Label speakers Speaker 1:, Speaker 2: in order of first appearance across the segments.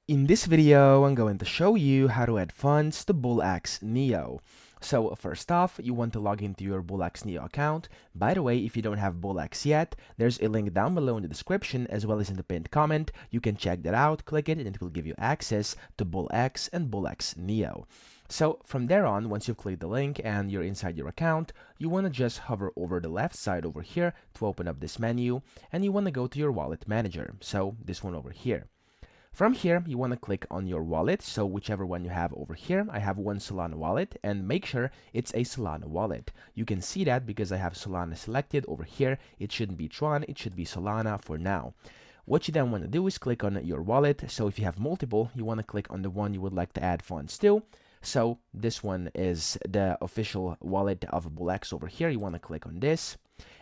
Speaker 1: In this video, I'm going to show you how to add funds to BullX Neo. So first off, you want to log into your BullX Neo account. By the way, if you don't have BullX yet, there's a link down below in the description as well as in the pinned comment. You can check that out, click it, and it will give you access to BullX and BullX Neo. So from there on, once you've clicked the link and you're inside your account, you want to just hover over the left side over here to open up this menu, and you want to go to your wallet manager. So this one over here. From here, you want to click on your wallet, so whichever one you have over here. I have one Solana wallet, and make sure it's a Solana wallet. You can see that because I have Solana selected over here. It shouldn't be Tron, it should be Solana for now. What you then want to do is click on your wallet. So if you have multiple, you want to click on the one you would like to add funds to. So this one is the official wallet of BullX over here. You want to click on this.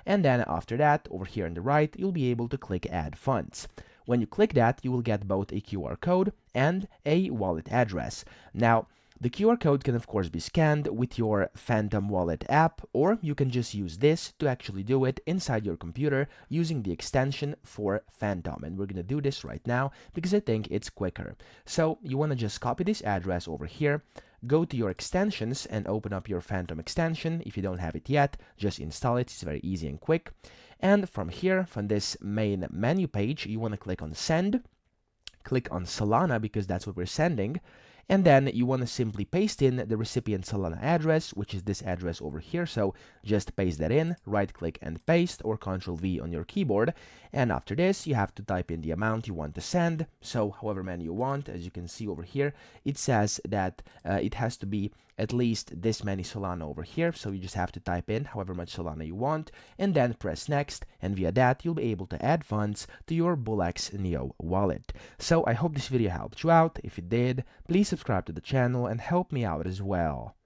Speaker 1: And then after that, over here on the right, you'll be able to click add funds. When you click that, you will get both a QR code and a wallet address. Now, the QR code can of course be scanned with your Phantom Wallet app, or you can just use this to actually do it inside your computer using the extension for Phantom. And we're going to do this right now because I think it's quicker. So you want to just copy this address over here, go to your extensions and open up your Phantom extension. If you don't have it yet, just install it. It's very easy and quick. And from here, from this main menu page, you want to click on Send. Click on Solana because that's what we're sending. And then you want to simply paste in the recipient Solana address, which is this address over here. So just paste that in, right click and paste, or Ctrl V on your keyboard. And after this, you have to type in the amount you want to send. So however many you want, as you can see over here, it says that it has to be at least this many Solana over here. So you just have to type in however much Solana you want and then press next. And via that, you'll be able to add funds to your BullX Neo wallet. So I hope this video helped you out. If it did, please subscribe to the channel and help me out as well.